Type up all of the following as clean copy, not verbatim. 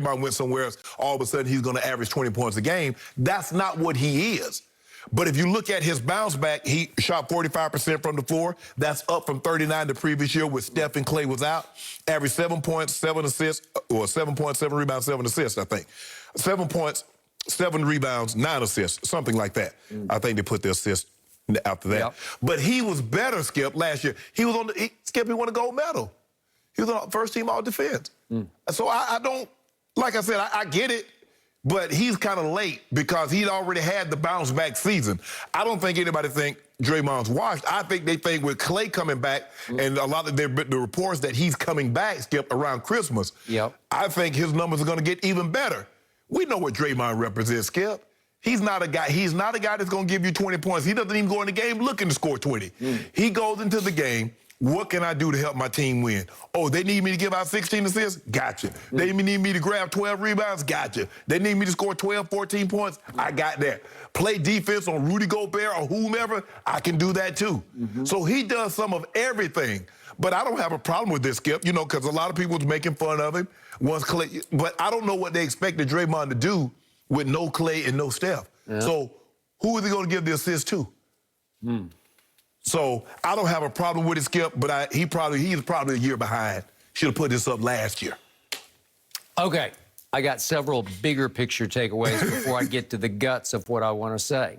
Draymond went somewhere else, all of a sudden he's going to average 20 points a game. That's not what he is. But if you look at his bounce back, he shot 45% from the floor. That's up from 39 the previous year when Steph and Clay was out. Averaged 7 points, 7 assists, or 7.7 rebounds, 7 assists, I think. 7 points, 7 rebounds, 9 assists, something like that. I think they put the assist after that. Yep. But he was better, Skip, last year. He was on the, Skip, he won a gold medal. He was on the first team all defense. So I don't, like I said, I get it. But he's kind of late because he'd already had the bounce back season. I don't think anybody think Draymond's washed. I think they think with Clay coming back and a lot of the reports that he's coming back, Skip, around Christmas, I think his numbers are going to get even better. We know what Draymond represents, Skip. He's not a guy that's going to give you 20 points. He doesn't even go in the game looking to score 20. He goes into the game, what can I do to help my team win? Oh, they need me to give out 16 assists? Gotcha. They need me to grab 12 rebounds? Gotcha. They need me to score 12, 14 points? I got that. Play defense on Rudy Gobert or whomever? I can do that too. So he does some of everything. But I don't have a problem with this, Skip, you know, because a lot of people was making fun of him once Clay. But I don't know what they expected Draymond to do with no Clay and no Steph. So who is he going to give the assist to? So I don't have a problem with it, Skip, but he's probably a year behind. Should have put this up last year. Okay, I got several bigger picture takeaways before I get to the guts of what I want to say.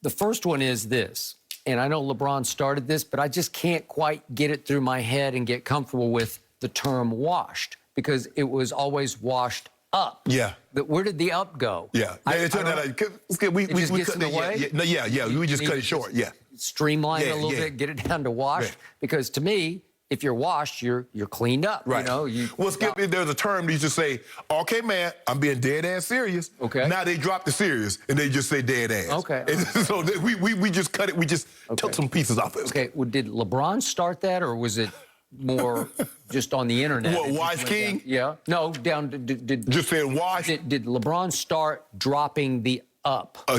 The first one is this, and I know LeBron started this, but I just can't quite get it through my head and get comfortable with the term washed because it was always washed up. Where did the up go? It turned out we cut it away. We just cut it short. Streamline it a little bit, get it down to washed. Because to me, if you're washed, you're cleaned up. You know, well, Skip, there's a term you just say, okay, man, I'm being dead ass serious. Now they drop the serious and they just say dead ass. And so we just cut it. We just took some pieces off it. Okay. Well, did LeBron start that, or was it more just on the internet? What, Wash King? No, down to just saying wash. Did LeBron start dropping the up? Well,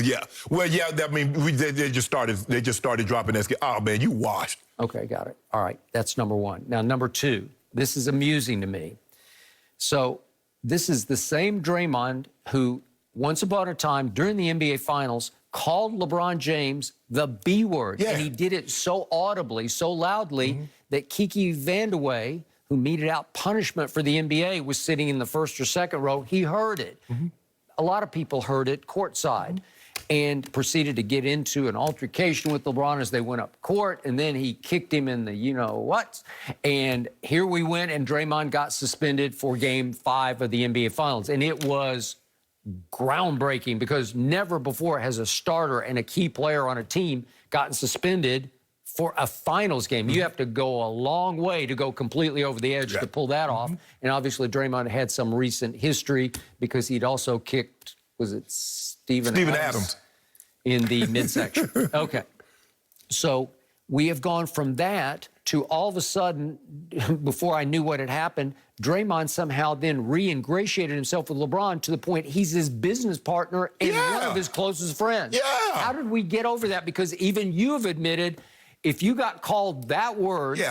I mean, they just started dropping that. Oh man, you washed. Okay, got it. All right, that's number one. Now, number two, this is amusing to me. So this is the same Draymond who once upon a time during the NBA Finals called LeBron James the B word. And he did it so audibly, so loudly that Kiki Vandeweghe, who meted out punishment for the NBA, was sitting in the first or second row. He heard it. A lot of people heard it courtside and proceeded to get into an altercation with LeBron as they went up court, and then he kicked him in the you-know-what. And here we went, and Draymond got suspended for Game 5 of the NBA Finals. And it was groundbreaking because never before has a starter and a key player on a team gotten suspended for a finals game. You have to go a long way to go completely over the edge to pull that off. And obviously Draymond had some recent history because he'd also kicked, was it Steven Adams in the midsection. Okay. So we have gone from that to all of a sudden, before I knew what had happened, Draymond somehow then re-ingratiated himself with LeBron to the point he's his business partner and one of his closest friends. How did we get over that? Because even you have admitted if you got called that word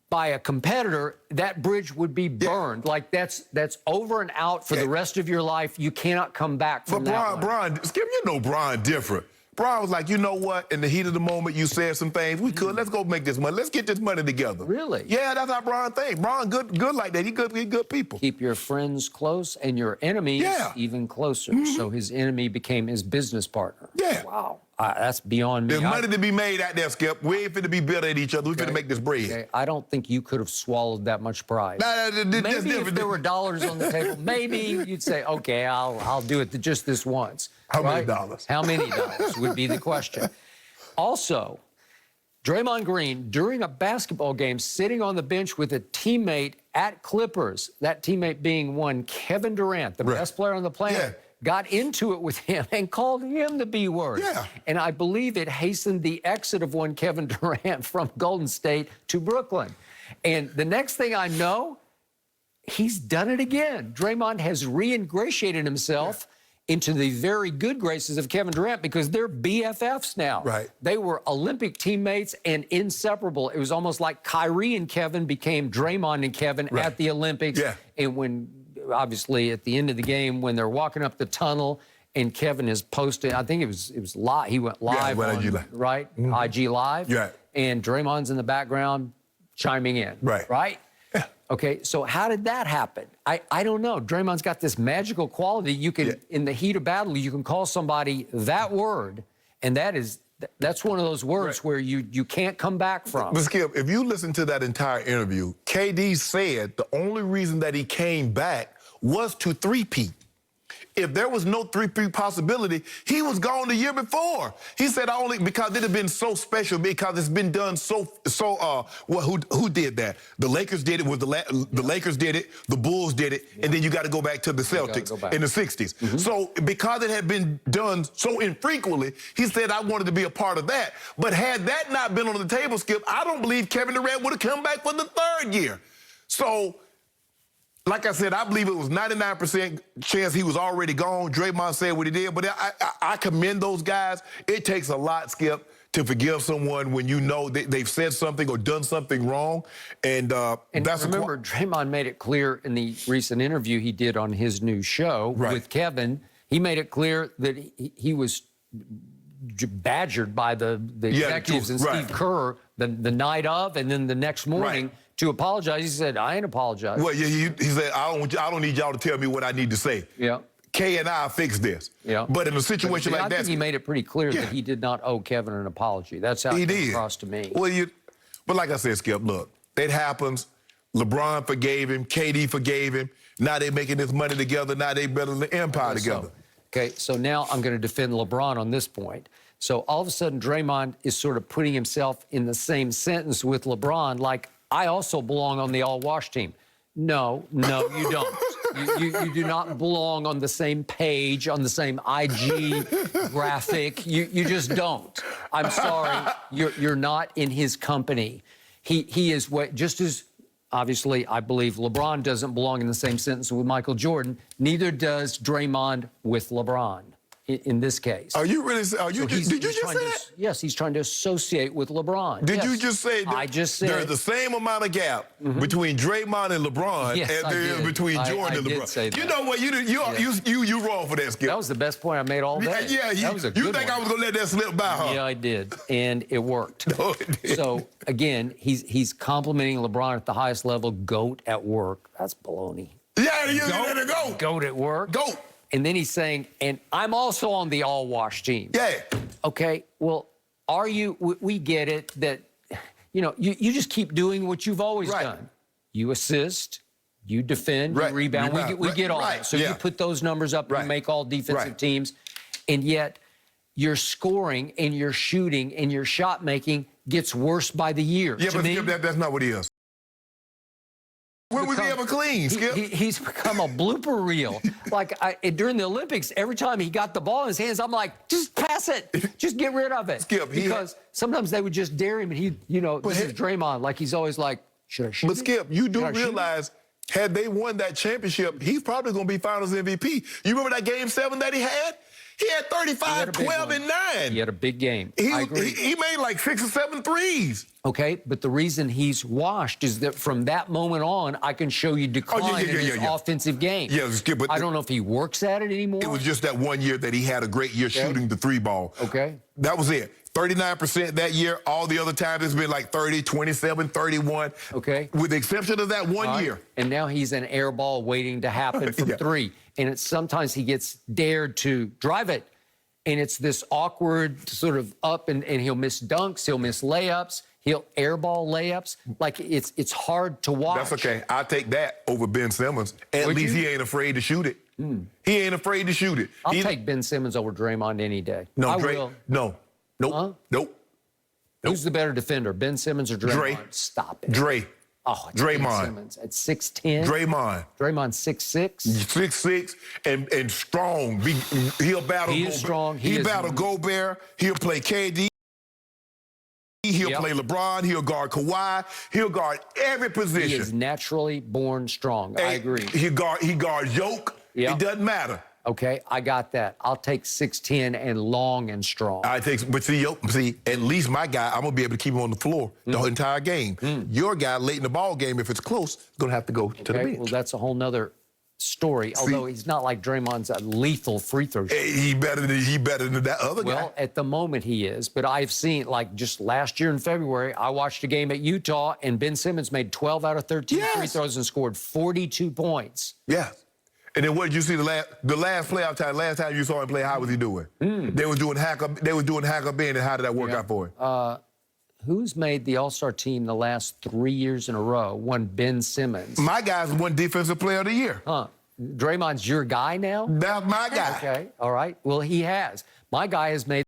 by a competitor, that bridge would be burned. Like that's over and out for the rest of your life. You cannot come back from that. But Skip, you know Bron different. Bron was like, you know what? In the heat of the moment, you said some things. We could. Let's go make this money. Let's get this money together. Really? Yeah, that's how Bron thinks. Bron good like that. He good people. Keep your friends close and your enemies even closer. So his enemy became his business partner. Wow. That's beyond me. There's money to be made out there, Skip. We ain't finna be bitter at each other. We finna make this bread. I don't think you could have swallowed that much pride. Maybe if there were dollars on the table, maybe you'd say, okay, I'll do it just this once. How many dollars? How many dollars would be the question. Also, Draymond Green, during a basketball game, sitting on the bench with a teammate at Clippers, that teammate being one Kevin Durant, the best player on the planet, got into it with him and called him the B word. And I believe it hastened the exit of one Kevin Durant from Golden State to Brooklyn. And the next thing I know, he's done it again. Draymond has re-ingratiated himself into the very good graces of Kevin Durant because they're BFFs now. They were Olympic teammates and inseparable. It was almost like Kyrie and Kevin became Draymond and Kevin at the Olympics. And when obviously at the end of the game when they're walking up the tunnel and Kevin is posting, I think it was live. He went live on, IG Live. right? IG Live. Yeah. And Draymond's in the background chiming in. Right. Right? Yeah. Okay, so how did that happen? I don't know. Draymond's got this magical quality. You can, in the heat of battle, you can call somebody that word, and that's one of those words where you can't come back from. But Skip, if you listen to that entire interview, KD said the only reason that he came back was to three-peat. If there was no three-peat possibility, he was gone the year before. He said because it had been so special, because it's been done who did that? The Lakers did it with the Lakers did it, the Bulls did it, and then you got to go back to the Celtics in the 60s. So because it had been done so infrequently, he said, I wanted to be a part of that. But had that not been on the table, Skip, I don't believe Kevin Durant would have come back for the third year. So, like I said, I believe it was 99% chance he was already gone. Draymond said what he did, but I commend those guys. It takes a lot, Skip, to forgive someone when you know they've said something or done something wrong. And that's remember, Draymond made it clear in the recent interview he did on his new show with Kevin. He made it clear that he was badgered by the executives and Steve Kerr the night of, and then the next morning. To apologize, he said, I ain't apologized. Well, he said, I don't need y'all to tell me what I need to say. Yeah. K and I fix this. Yeah. But in a situation like that, I think he made it pretty clear that he did not owe Kevin an apology. That's how it came across to me. Well, but like I said, Skip, look, it happens. LeBron forgave him. KD forgave him. Now they're making this money together. Now they better the empire together. Okay, so now I'm going to defend LeBron on this point. So all of a sudden, Draymond is sort of putting himself in the same sentence with LeBron, like, I also belong on the all-wash team. No, you don't. You do not belong on the same page, on the same IG graphic. You just don't. I'm sorry. You're not in his company. He is just as, obviously, I believe LeBron doesn't belong in the same sentence with Michael Jordan. Neither does Draymond with LeBron. In this case. Are you really? Did you just say that? Yes, he's trying to associate with LeBron. Did you just say? I just said there's the same amount of gap between Draymond and LeBron as there is between Jordan and LeBron. Did say that. You know what? You wrong for that, Skip. That was the best point I made all day. Yeah, that was a you good think one. I was gonna let that slip by, huh? Yeah, I did, and it worked. No, it didn't. So again, he's complimenting LeBron at the highest level. GOAT at work. That's baloney. Yeah, you let it go. GOAT at work. GOAT. And then he's saying, and I'm also on the all-wash team. Yeah. Okay, well, are you, we get it that, you just keep doing what you've always done. You assist, you defend, you rebound. We get all that. So you put those numbers up and you make all defensive teams. And yet your scoring and your shooting and your shot making gets worse by the year. Yeah, but Skip, that's not what he is. When was he ever clean, Skip? He's become a blooper reel. Like, during the Olympics, every time he got the ball in his hands, I'm like, just pass it. Just get rid of it. Skip, because sometimes they would just dare him, and this is Draymond. Like, he's always like, should I shoot But, Skip, you do realize, had they won that championship, he's probably going to be Finals MVP. You remember that Game 7 that he had? He had 35, 12, and 9. He had a big game. I agree. He made like 6 or 7 threes. Okay, but the reason he's washed is that from that moment on, I can show you decline in his offensive game. Yeah, Skip, but I don't know if he works at it anymore. It was just that one year that he had a great year shooting the three ball. Okay. That was it. 39% that year. All the other times it's been like 30, 27, 31. Okay. With the exception of that one year. And now he's an air ball waiting to happen from three. And sometimes he gets dared to drive it. And it's this awkward sort of up, and he'll miss dunks, he'll miss layups, he'll airball layups. Like, it's hard to watch. That's okay. I'll take that over Ben Simmons. At least he ain't afraid to shoot it. He ain't afraid to shoot it. I'll take Ben Simmons over Draymond any day. No, I Dre. will. No. Nope. Huh? Nope. Who's the better defender, Ben Simmons or Draymond? Dre. Stop it. Dre. Oh, it's Draymond. Ben Simmons at 6'10". Draymond. Draymond's 6'6". 6'6" and strong. He'll battle. He is strong. He'll battle Gobert. He'll play KD. He'll play LeBron. He'll guard Kawhi. He'll guard every position. He is naturally born strong. I agree. He guards Yoke. It doesn't matter. Okay, I got that. I'll take 6'10" and long and strong. But see, at least my guy, I'm gonna be able to keep him on the floor the entire game. Your guy, late in the ball game, if it's close, is gonna have to go to the bench. Well, that's a whole nother story, although he's not like Draymond's a lethal free throw shooter. He better than that other guy. Well, at the moment he is, but I've seen, like just last year in February, I watched a game at Utah, and Ben Simmons made 12 out of 13 free throws and scored 42 points. Yes. And then what did you see the last playoff time? Last time you saw him play, how was he doing? They was doing hack up in, and how did that work out for him? Who's made the All-Star team the last 3 years in a row? One Ben Simmons. My guy's won Defensive Player of the Year. Huh. Draymond's your guy now? That's my guy. Okay. All right. Well, he has. My guy has made